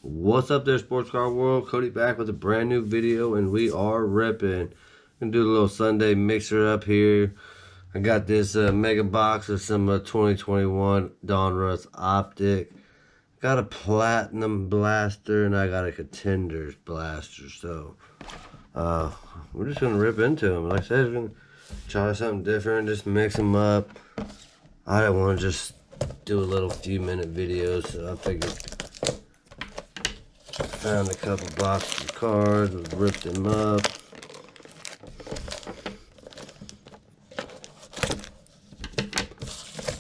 What's up there, sports car world? Cody back with a brand new video, and we are ripping. Gonna do a little Sunday mixer up here. I got this mega box of some 2021 Donruss Optic. Got a platinum blaster, and I got a Contenders blaster. So we're just gonna rip into them. Like I said, we're gonna try something different, just mix them up. I don't want to just do a little few-minute videos, so I figured. Found a couple boxes of cards, ripped them up.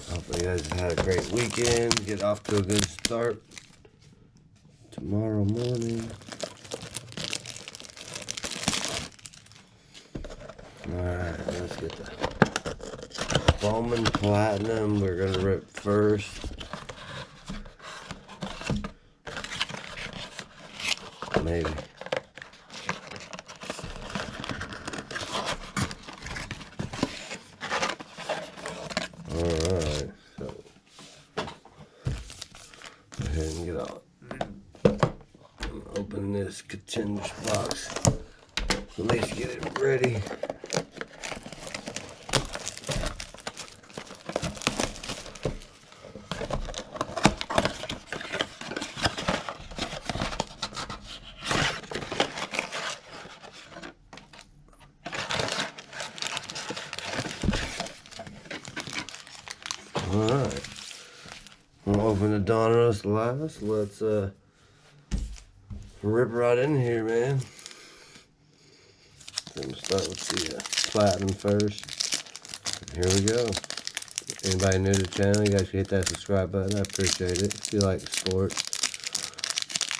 Hopefully you guys had a great weekend. Get off to a good start tomorrow morning. Alright, let's get the Bowman Platinum. We're going to rip first. Maybe. Alright, so go ahead and get out. Open this Contenders box. At least get it ready. Alright, we'll open the Donruss last. Let's rip right in here, man. I'm gonna start with the platinum first. Here we go. Anybody new to the channel, you guys can hit that subscribe button. I appreciate it if you like sports.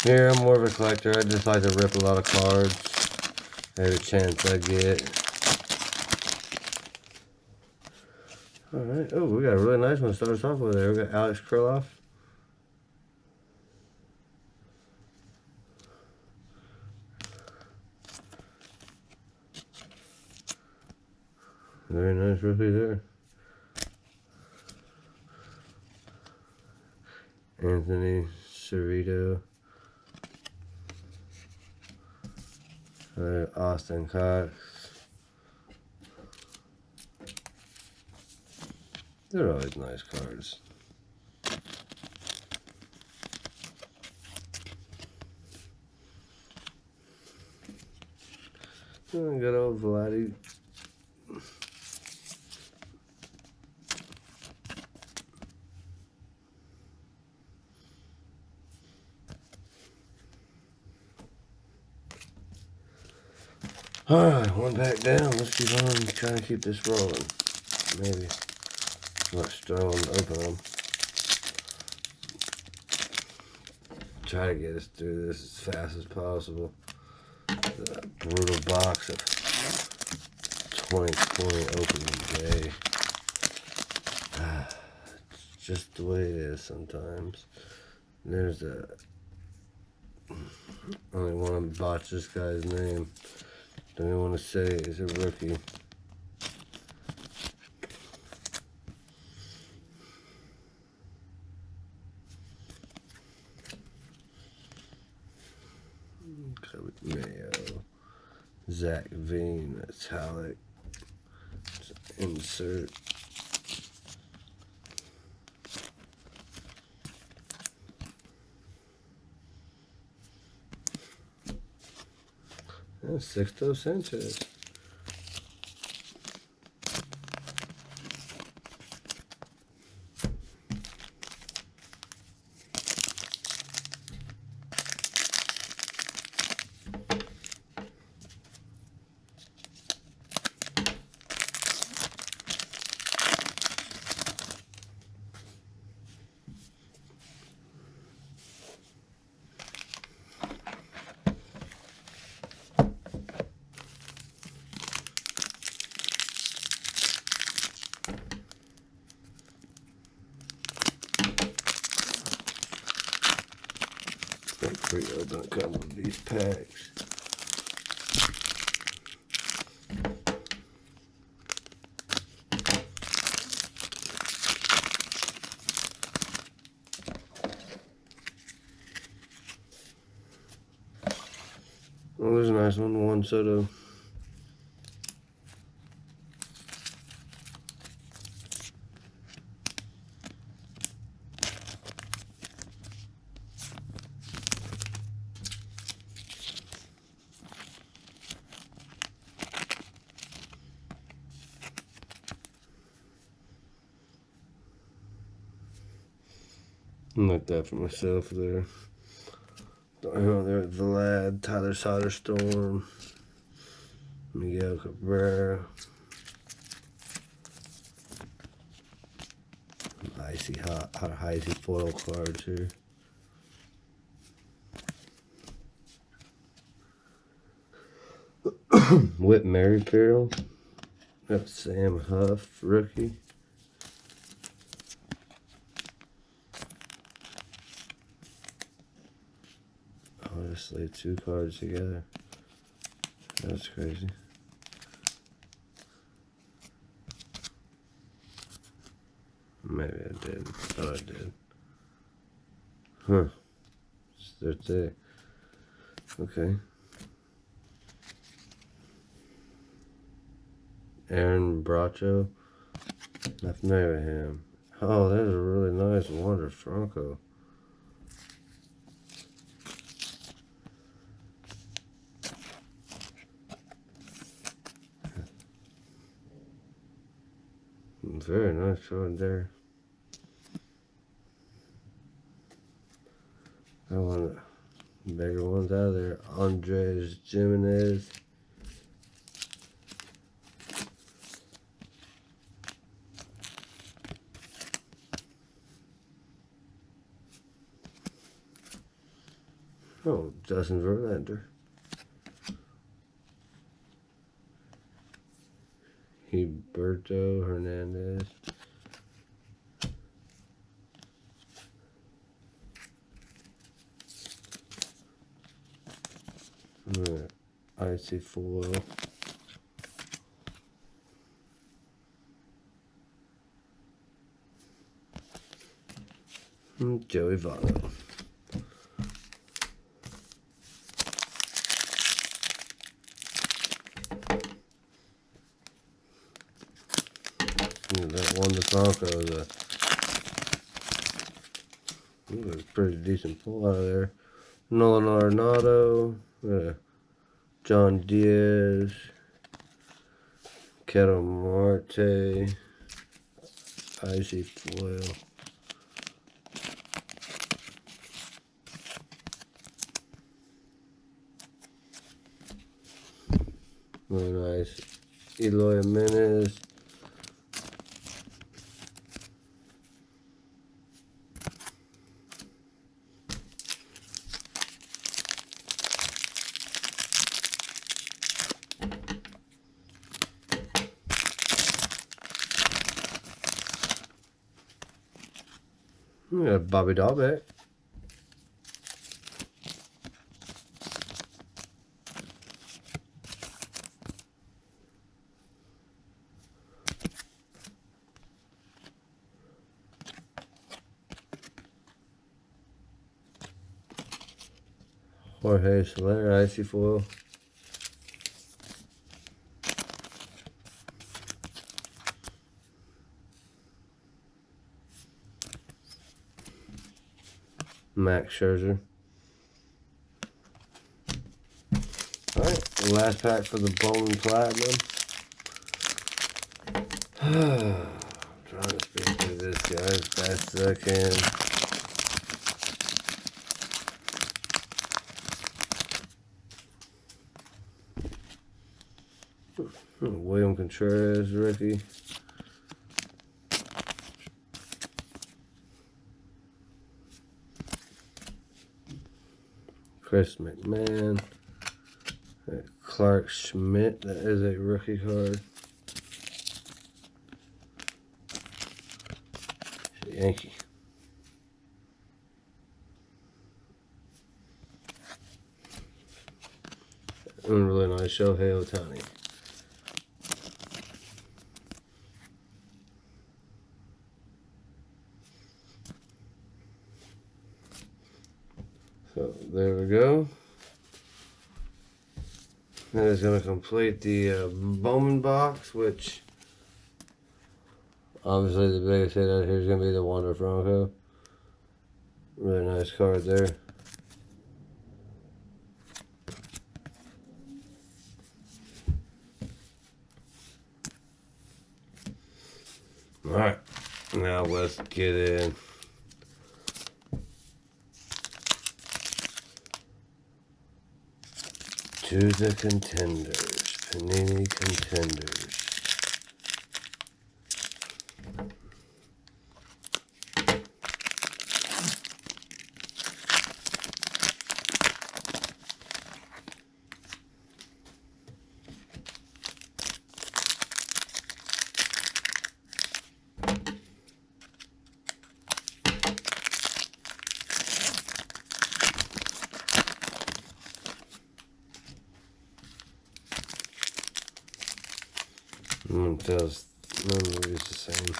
Here, I'm more of a collector. I just like to rip a lot of cards every chance I get. Alright, oh, we got a really nice one to start us off with there. We got Alex Krylov. Very nice rookie there. Anthony Cerrito. Austin Cox. They're always nice cards. Good old Vladdy. Alright, one back down. Let's keep on trying to keep this rolling. Maybe. Let's throw them, open them. Try to get us through this as fast as possible. That brutal box of 2020 opening day. It's just the way it is sometimes. There's a... only want to botch this guy's name. Don't even want to say he's a rookie. Mayo, Zach Veen, metallic, insert. And Sixto Sanchez. Pre-open a couple of these packs. Oh, there's a nice one. Juan Soto. I like that for myself there. There, Vlad, Tyler Soderstrom, Miguel Cabrera, icy hot icy foil cards here. Whit Merrifield. Got Sam Huff, rookie. Oh, I just laid 2 cards together. That's crazy. Maybe I did. Thought I did. Huh. It's there. Okay. Aaron Bracho. Not familiar with him. Oh, that's a really nice Wander Franco. Very nice card there. I want the bigger ones out of there. Andres Jimenez. Oh, Justin Verlander. Huberto Hernandez. Icy foil. Joey Votto. That one the Franco is a pretty decent pull out of there. Nolan Arenado, John Diaz, Ketel Marte, icy foil. Really nice. Eloy Jimenez. We got Bobby Dahlbeck. Jorge Soler, icy foil. Max Scherzer. Alright, last pack for the Bowman Platinum. Trying to speed through this guy as fast as I can. William Contreras, rookie. Chris McMahon. Clark Schmidt, that is a rookie card. Yankee. And really nice Shohei Ohtani. So there we go. That is going to complete the Bowman box, which obviously the biggest hit out here is going to be the Wander Franco. Really nice card there. Alright, now let's get in. To the Contenders, Panini Contenders. Feels no movies the same.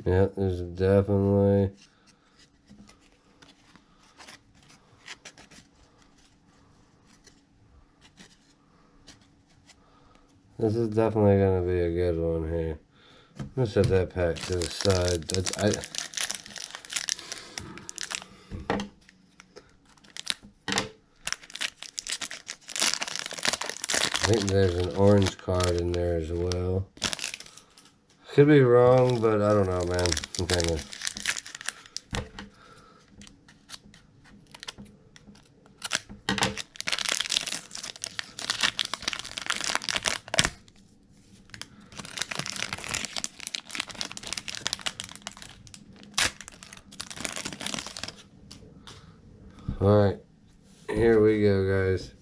Yeah, there's definitely this is definitely gonna be a good one here. Let's set that pack to the side. I think there's an orange card in there as well. Could be wrong, but I don't know, man. I'm kind of. Alright, here we go, guys.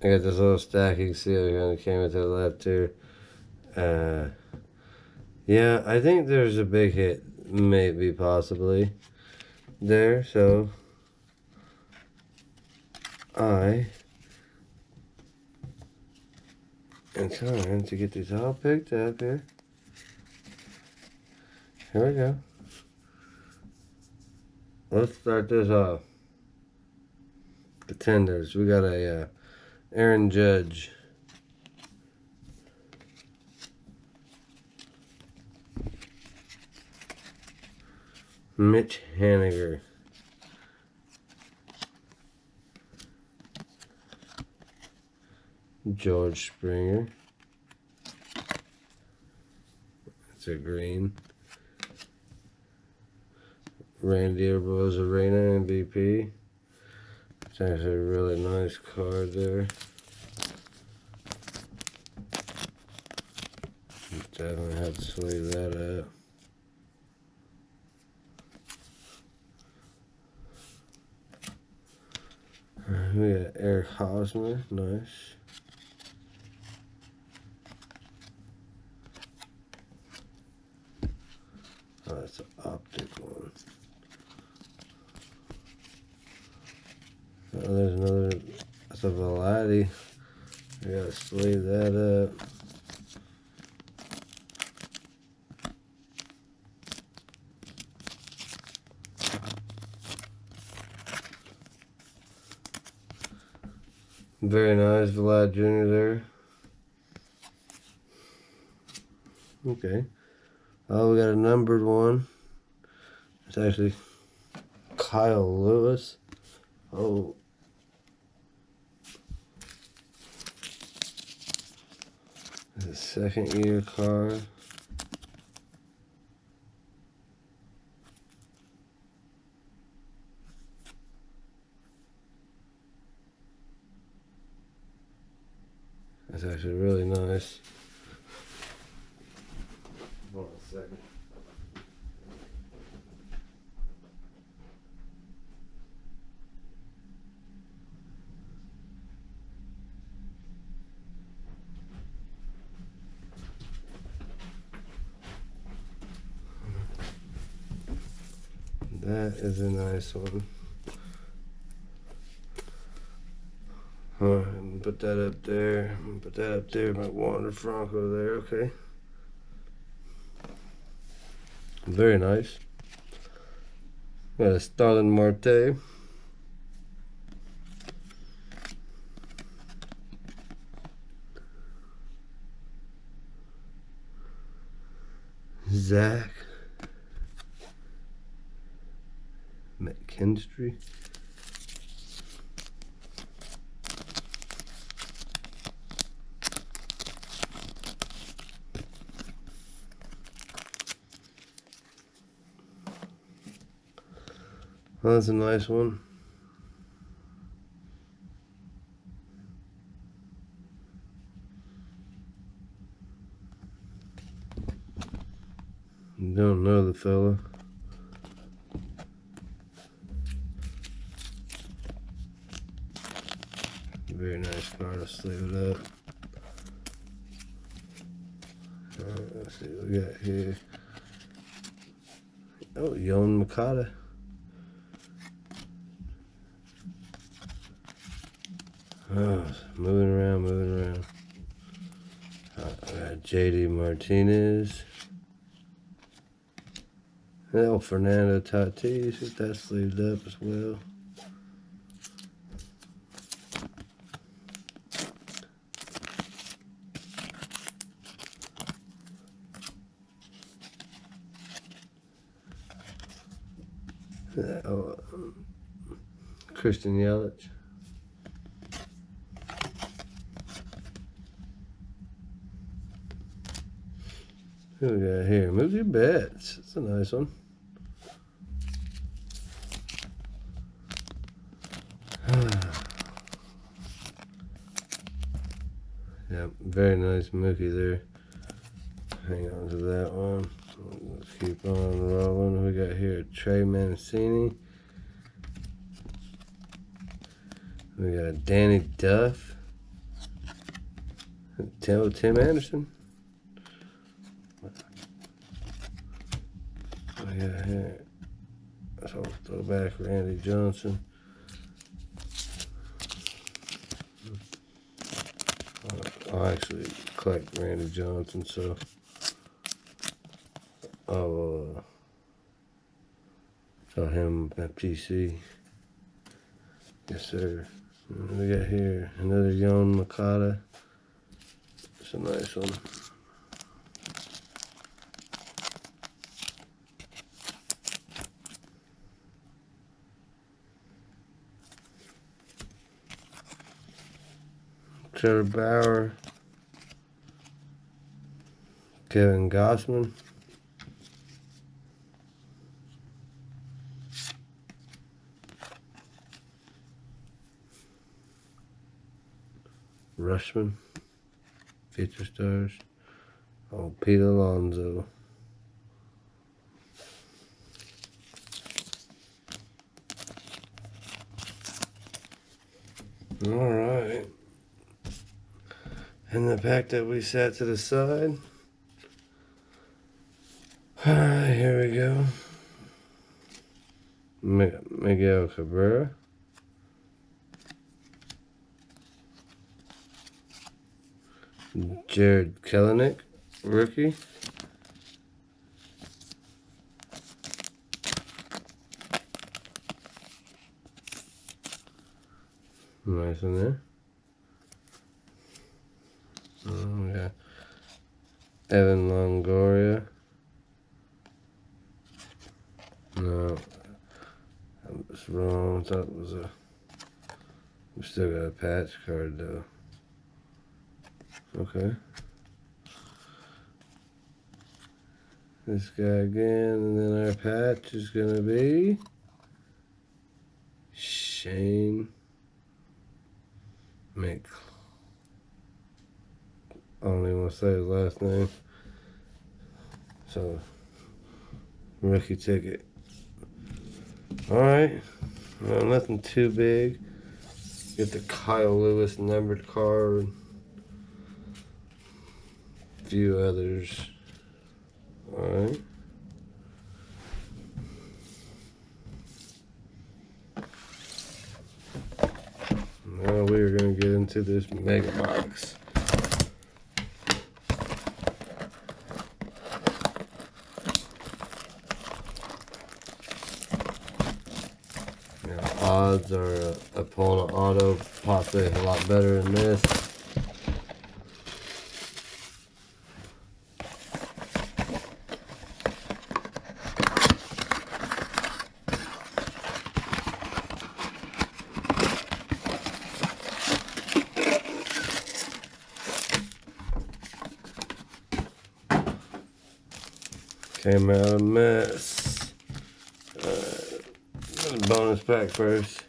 I got this little stacking seal kind of came to the left here. Yeah, I think there's a big hit, maybe, possibly, there, so I am trying to get these all picked up here. Here we go. Let's start this off. Contenders. We got a Aaron Judge. Mitch Haniger. George Springer. It's a green. Randy Arozarena, MVP. It's actually a really nice card there. Definitely have to sleeve that up. We got Eric Hosmer, nice. Oh, that's an Optic one. Oh, there's another, that's a Velati. I gotta sleeve that up. Very nice, Vlad Jr. there. Okay. Oh, we got a numbered one. It's actually Kyle Lewis. Oh. It's a second year card. That's actually really nice. Hold on a second. That is a nice one. Alright, put that up there. Put that up there. My Wander Franco there. Okay. Very nice. Got a Starling Marte. Zach McKinstry. Well, that's a nice one. Don't know the fella. Very nice card. I'll sleeve it up. Alright, let's see what we got here. Oh, Yon Makata. Oh, moving around. JD Martinez. Oh, Fernando Tatis. Get that sleeved up as well. Oh, Christian Yelich. Who we got here? Mookie Betts. That's a nice one. Yeah, very nice Mookie there. Hang on to that one. Let's keep on rolling. We got here Trey Mancini. We got Danny Duff. Tim Anderson. We got here. So throw back Randy Johnson. I actually collect Randy Johnson, so I'll tell him at PC. Yes, sir. And we got here another Yon Makata. It's a nice one. Trevor Bauer. Kevin Gossman. Rushman. Feature stars. Oh, Pete Alonso. Alright. And the pack that we set to the side. Alright, here we go. Miguel Cabrera. Jared Kelenic, rookie. Nice in there. Oh, yeah. Evan Longoria. No, I was wrong. I thought it was a. We still got a patch card though. Okay. This guy again, and then our patch is gonna be Shane Mc. I don't even want to say his last name. So, rookie ticket. Alright. Well, nothing too big. Get the Kyle Lewis numbered card. A few others. Alright. into this mega box. Odds are upon an auto possibly a lot better than this. Came out a mess. Bonus pack first.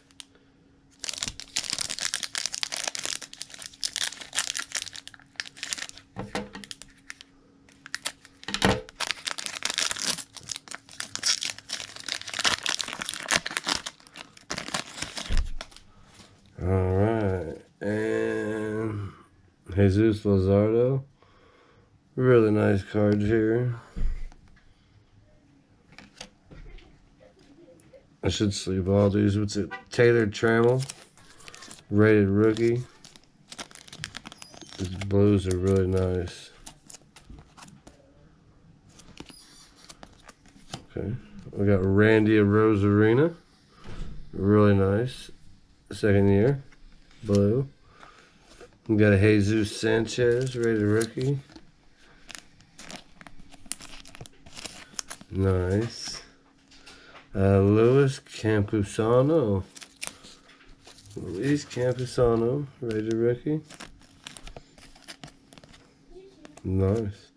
Alright, and Jesus Luzardo. Really nice cards here. I should sleeve all these. What's it? Taylor Trammell, rated rookie. These blues are really nice. Okay, we got Randy Rosarina, really nice. Second year, blue. We got a Jesus Sanchez, rated rookie. Nice. Luis Campusano. Rated rookie. Nice.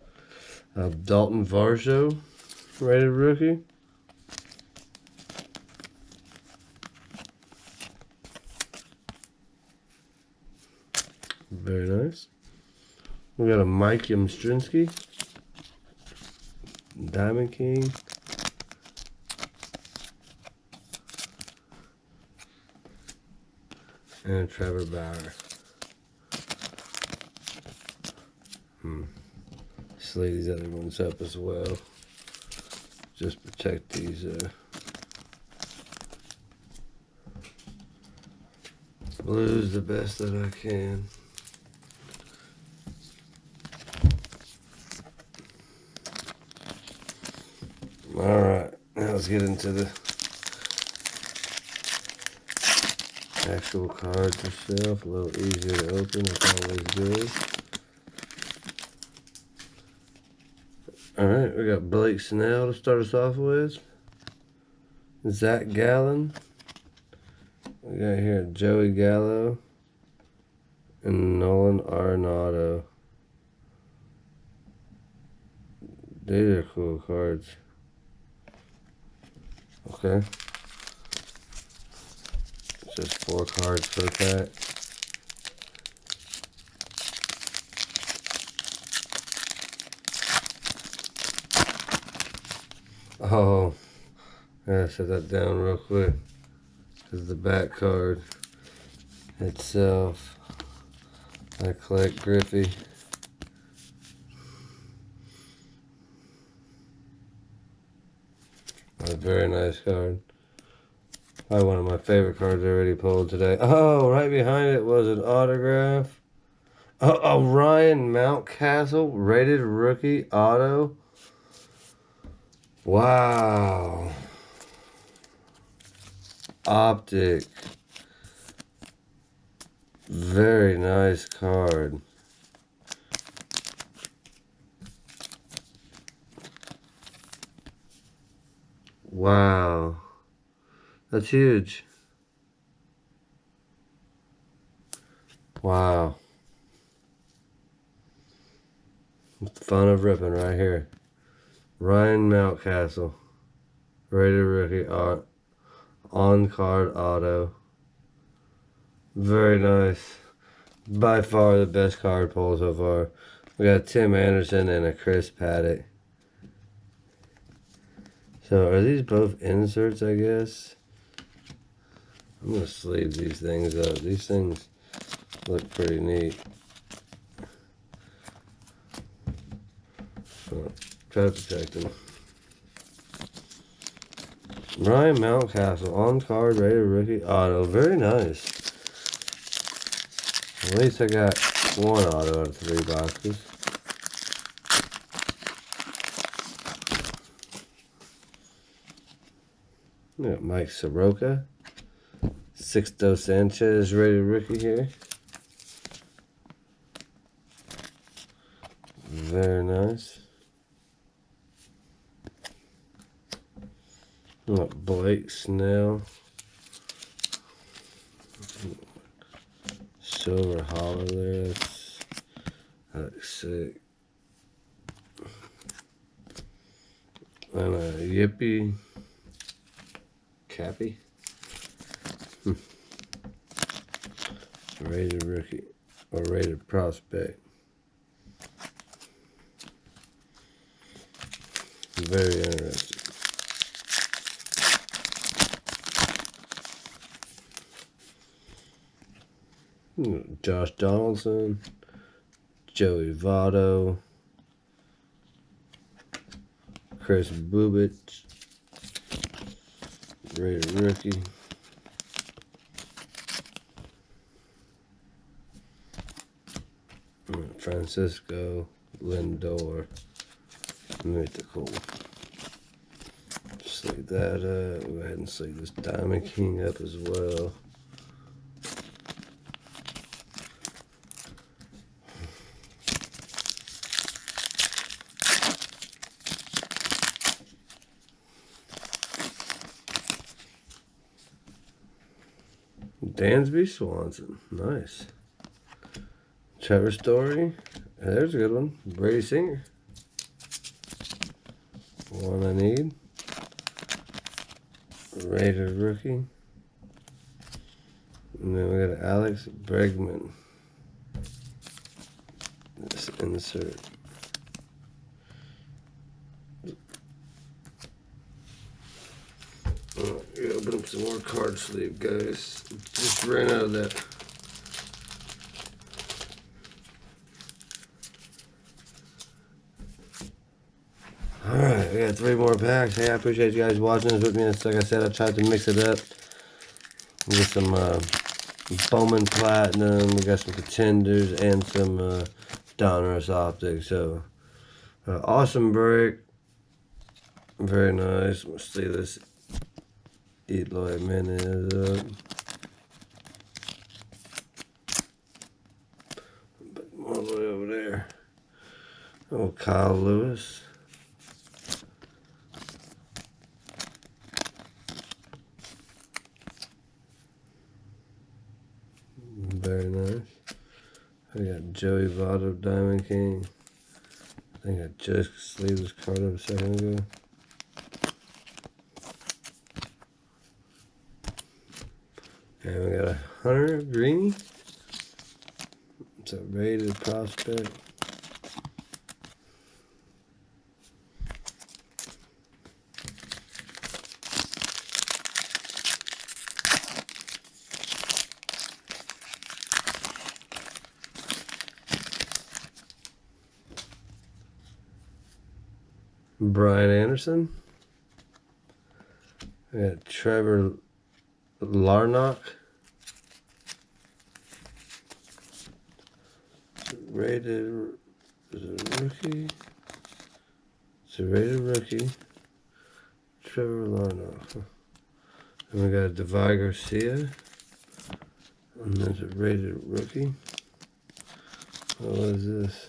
Dalton Varsho, rated rookie. Very nice. We got a Mike Yamstrinsky, Diamond King. And Trevor Bauer. Sleeve these other ones up as well. Just protect these blues the best that I can. Alright, now let's get into the actual cards itself. A little easier to open, it's always good. Alright, we got Blake Snell to start us off with. Zach Gallen. We got here Joey Gallo and Nolan Arenado. These are cool cards. Okay. It's just 4 cards per pack. Oh, I gotta set that down real quick. This is the back card itself. I collect Griffey. A very nice card. Probably one of my favorite cards I already pulled today. Oh, right behind it was an autograph. Oh, Ryan Mountcastle, rated rookie auto. Wow. Optic. Very nice card. Wow. That's huge. Wow. It's the fun of ripping right here. Ryan Mountcastle, rated rookie on-card auto. Very nice. By far the best card pull so far. We got Tim Anderson and a Chris Paddock. So are these both inserts, I guess? I'm going to sleeve these things up. These things look pretty neat. Try to protect him. Ryan Mountcastle, on card, rated rookie auto. Very nice. At least I got one auto out of 3 boxes. We got Mike Soroka. Sixto Sanchez rated rookie here. Very nice. We got Blake Snell. Silver hollow there. That looks sick. And a Yippee Cappy. Rated rookie or rated prospect. Very interesting. Josh Donaldson, Joey Votto, Chris Bubich, rated rookie. Francisco Lindor, mythical. Sleeve that up. Go ahead and sleeve this Diamond King up as well. Dansby Swanson, nice. Trevor Story, there's a good one. Brady Singer, one I need. Rated rookie. And then we got Alex Bregman. Let's insert. Open up some more card sleeve, guys. Just ran out of that. Alright, we got 3 more packs. Hey, I appreciate you guys watching this with me. Like I said, I tried to mix it up. We got some Bowman Platinum, we got some Contenders, and some Donruss Optic. So, awesome break. Very nice. Let's see this Eloy Menez up. But all the way over there. Oh, Kyle Lewis. Very nice. I got Joey Votto, Diamond King. I think I just sleeved this card up a second ago. And we got a Hunter Greeny. It's a rated prospect. Brian Anderson. We got Trevor Larnach. Rated, is it a rookie? It's a rated rookie. Trevor Larnach. And we got Devi Garcia. And there's a rated rookie. What is this?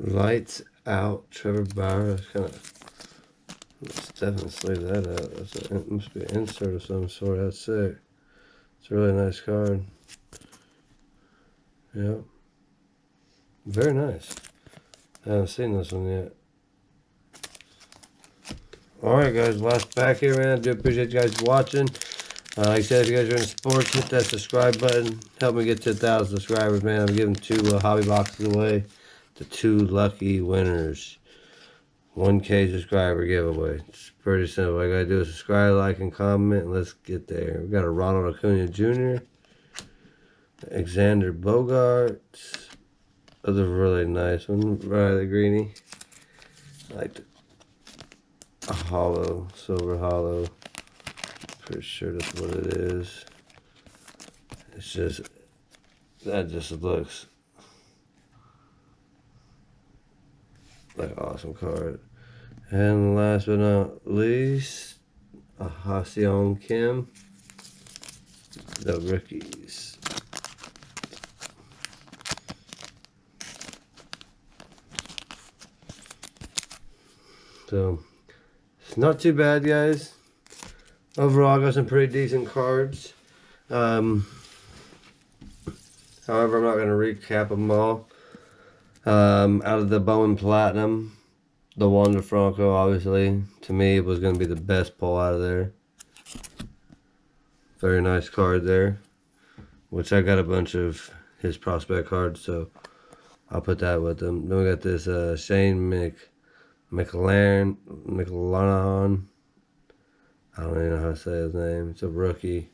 Lights Out Trevor Bauer. That's kind of, let's definitely sleeve that out. That must be an insert of some sort. That's sick. It's a really nice card. Yep. Very nice. I haven't seen this one yet. Alright guys, last pack here, man. I do appreciate you guys watching. Like I said, if you guys are into sports, hit that subscribe button. Help me get to 1,000 subscribers, man. I'm giving 2 hobby boxes away to 2 lucky winners. 1K subscriber giveaway. It's pretty simple. All I gotta do is subscribe, like, and comment, and let's get there. We got a Ronald Acuna Jr., Alexander Bogarts. Those are really nice one. Riley Greeny. I like a hollow, silver hollow. Pretty sure that's what it is. It's just That just looks like an awesome card. And last but not least, a Ha-Seong Kim, the rookies. So, it's not too bad, guys. Overall, I got some pretty decent cards. However, I'm not going to recap them all. Out of the Bowman Platinum, the Wander Franco, obviously, to me, was going to be the best pull out of there. Very nice card there. Which I got a bunch of his prospect cards, so I'll put that with them. Then we got this Shane McLaren. I don't even know how to say his name. It's a rookie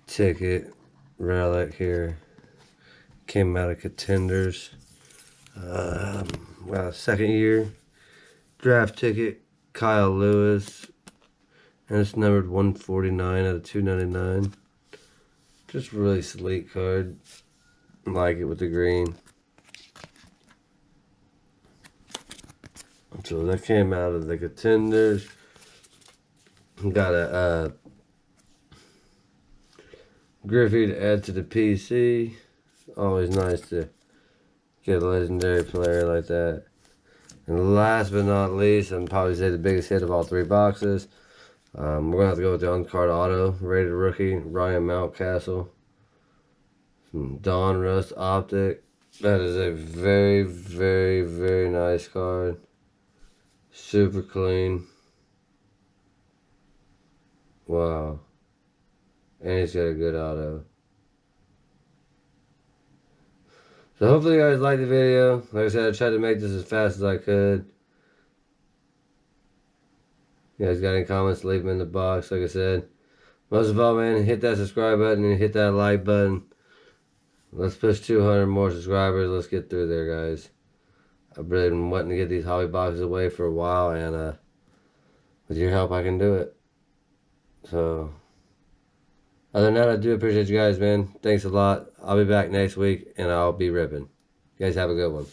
ticket relic here. Came out of Contenders. Second year draft ticket, Kyle Lewis, and it's numbered 149 out of 299. Just really sleek card. I like it with the green. So that came out of the Contenders. Got a Griffey to add to the PC. Always nice to get a legendary player like that. And last but not least, and probably say the biggest hit of all three boxes, we're going to have to go with the on-card auto, rated rookie, Ryan Mountcastle. From Donruss, Optic. That is a very, very, very nice card. Super clean. Wow. And he's got a good auto. So hopefully you guys liked the video. Like I said, I tried to make this as fast as I could. You guys got any comments, leave them in the box. Like I said, most of all, man, hit that subscribe button and hit that like button. Let's push 200 more subscribers. Let's get through there, guys. I've really been wanting to get these hobby boxes away for a while, and with your help, I can do it. So, other than that, I do appreciate you guys, man. Thanks a lot. I'll be back next week, and I'll be ripping. You guys have a good one.